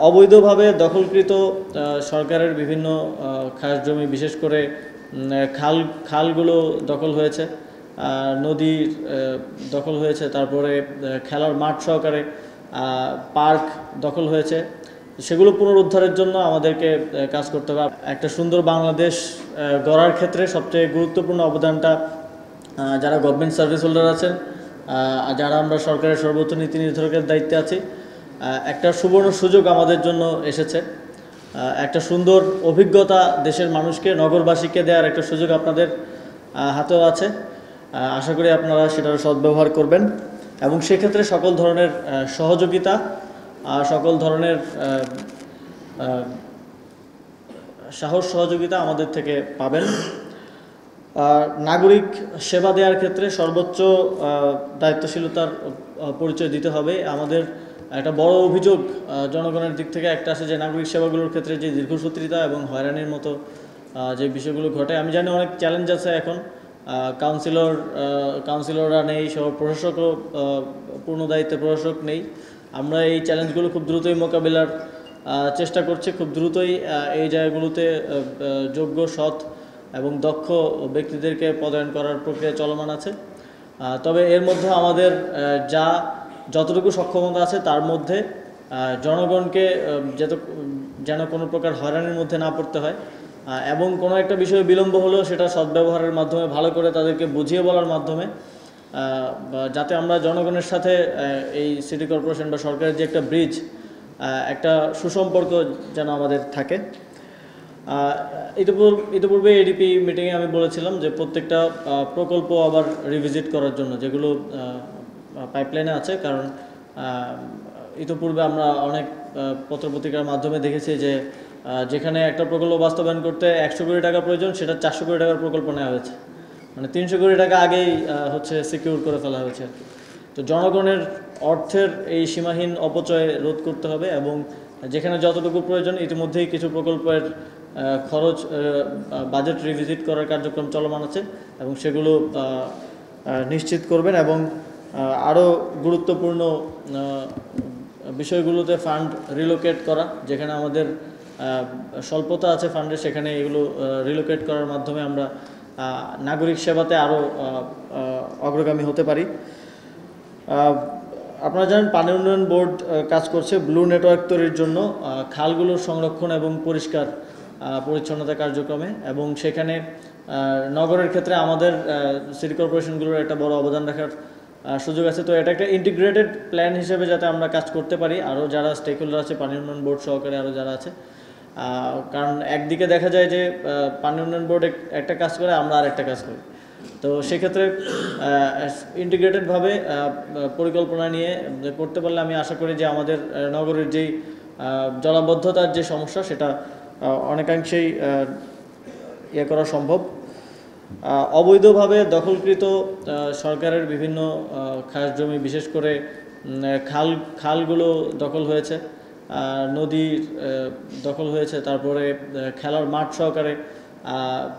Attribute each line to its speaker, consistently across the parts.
Speaker 1: অবৈধভাবে দখলকৃত সরকারের বিভিন্ন খাস জমি, বিশেষ করে খালগুলো দখল হয়েছে, নদীর দখল হয়েছে, তারপরে খেলার মাঠ সহকারে পার্ক দখল হয়েছে। সেগুলো পুনরুদ্ধারের জন্য আমাদেরকে কাজ করতে হবে। একটা সুন্দর বাংলাদেশ গড়ার ক্ষেত্রে সবচেয়ে গুরুত্বপূর্ণ অবদানটা যারা গভর্নমেন্ট সার্ভিস হোল্ডার আছেন, যারা আমরা সরকারের সর্বোচ্চ নীতি নির্ধারকের দায়িত্বে আছি, একটা সুবর্ণ সুযোগ আমাদের জন্য এসেছে। একটা সুন্দর অভিজ্ঞতা দেশের মানুষকে, নগরবাসীকে দেওয়ার একটা সুযোগ আপনাদের হাতেও আছে। আশা করি আপনারা সেটার সদ্ব্যবহার করবেন এবং সেক্ষেত্রে সকল ধরনের সহযোগিতা, সকল ধরনের সাহস সহযোগিতা আমাদের থেকে পাবেন। নাগরিক সেবা দেওয়ার ক্ষেত্রে সর্বোচ্চ দায়িত্বশীলতার পরিচয় দিতে হবে। আমাদের একটা বড় অভিযোগ জনগণের দিক থেকে একটা আসে যে নাগরিক সেবাগুলোর ক্ষেত্রে যে দীর্ঘসূত্রিতা এবং হয়রানির মতো যে বিষয়গুলো ঘটে। আমি জানি অনেক চ্যালেঞ্জ আছে এখন, কাউন্সিলররা নেই, সহ প্রশাসকও পূর্ণ দায়িত্বে প্রশাসক নেই। আমরা এই চ্যালেঞ্জগুলো খুব দ্রুতই মোকাবিলার চেষ্টা করছি। খুব দ্রুতই এই জায়গাগুলোতে যোগ্য, সৎ এবং দক্ষ ব্যক্তিদেরকে পদায়ন করার প্রক্রিয়া চলমান আছে। তবে এর মধ্যে আমাদের যতটুকু সক্ষমতা আছে তার মধ্যে জনগণকে যেন কোনো প্রকার হয়রানির মধ্যে না পড়তে হয়, এবং কোনো একটা বিষয়ে বিলম্ব হলেও সেটা সদ্ব্যবহারের মাধ্যমে, ভালো করে তাদেরকে বুঝিয়ে বলার মাধ্যমে, যাতে আমরা জনগণের সাথে এই সিটি কর্পোরেশন বা সরকারের যে একটা ব্রিজ, একটা সুসম্পর্ক যেন আমাদের থাকে। ইতিপূর্বে এডিপি মিটিংয়ে আমি বলেছিলাম যে প্রত্যেকটা প্রকল্প আবার রিভিজিট করার জন্য, যেগুলো পাইপলাইনে আছে। কারণ ইতিপূর্বে আমরা অনেক পত্রপত্রিকার মাধ্যমে দেখেছি যে যেখানে একটা প্রকল্প বাস্তবায়ন করতে 100 কোটি টাকা প্রয়োজন, সেটা 400 কোটি টাকার প্রকল্প নেওয়া হয়েছে। মানে 300 কোটি টাকা আগেই সিকিউর করে ফেলা হয়েছে আর কি। তো জনগণের অর্থের এই সীমাহীন অপচয় রোধ করতে হবে এবং যেখানে যতটুকু প্রয়োজন, ইতিমধ্যেই কিছু প্রকল্পের খরচ বাজেট রিভিজিট করার কার্যক্রম চলমান আছে এবং সেগুলো নিশ্চিত করবেন। এবং আরও গুরুত্বপূর্ণ বিষয়গুলোতে ফান্ড রিলোকেট করা, যেখানে আমাদের স্বল্পতা আছে ফান্ডে, সেখানে এগুলো রিলোকেট করার মাধ্যমে আমরা নাগরিক সেবাতে আরও অগ্রগামী হতে পারি। আপনারা জানেন পানি উন্নয়ন বোর্ড কাজ করছে ব্লু নেটওয়ার্ক তৈরির জন্য খালগুলোর সংরক্ষণ এবং পরিষ্কার পরিচ্ছন্নতা কার্যক্রমে, এবং সেখানে নগরের ক্ষেত্রে আমাদের সিটি কর্পোরেশনগুলোর একটা বড় অবদান রাখার সুযোগ আছে। তো এটা একটা ইন্টিগ্রেটেড প্ল্যান হিসেবে যাতে আমরা কাজ করতে পারি, আরও যারা স্টেক হোল্ডার আছে, পানি উন্নয়ন বোর্ড সহকারে আরও যারা আছে। কারণ একদিকে দেখা যায় যে পানি উন্নয়ন বোর্ড একটা কাজ করে, আমরা আর একটা কাজ করি। তো সেক্ষেত্রে ইন্টিগ্রেটেডভাবে পরিকল্পনা নিয়ে করতে পারলে আমি আশা করি যে আমাদের নগরের যেই জলাবদ্ধতার যে সমস্যা, সেটা অনেকাংশেই করা সম্ভব। অবৈধভাবে দখলকৃত সরকারের বিভিন্ন খাস জমি, বিশেষ করে খালগুলো দখল হয়েছে, নদীর দখল হয়েছে, তারপরে খেলার মাঠ সহকারে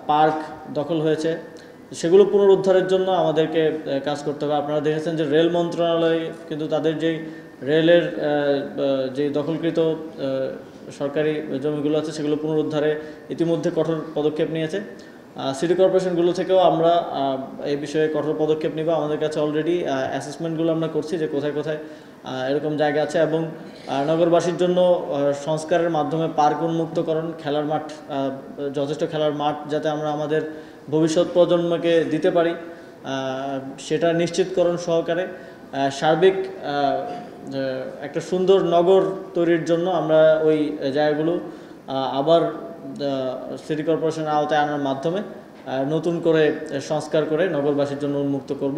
Speaker 1: পার্ক দখল হয়েছে। সেগুলো পুনরুদ্ধারের জন্য আমাদেরকে কাজ করতে হবে। আপনারা দেখেছেন যে রেল মন্ত্রণালয় কিন্তু তাদের যেই রেলের যে দখলকৃত সরকারি জমিগুলো আছে, সেগুলো পুনরুদ্ধারে ইতিমধ্যে কঠোর পদক্ষেপ নিয়েছে। সিটি কর্পোরেশনগুলো থেকেও আমরা এই বিষয়ে কঠোর পদক্ষেপ নিব। আমাদের কাছে অলরেডি অ্যাসেসমেন্টগুলো আমরা করছি যে কোথায় কোথায় এরকম জায়গা আছে, এবং নগরবাসীর জন্য সংস্কারের মাধ্যমে পার্ক উন্মুক্তকরণ, খেলার মাঠ, যথেষ্ট খেলার মাঠ যাতে আমরা আমাদের ভবিষ্যৎ প্রজন্মকে দিতে পারি, সেটা নিশ্চিতকরণ সহকারে সার্বিক একটা সুন্দর নগর তৈরির জন্য আমরা ওই জায়গাগুলো আবার সিটি কর্পোরেশনের আওতায় আনার মাধ্যমে নতুন করে সংস্কার করে নগরবাসীর জন্য উন্মুক্ত করব।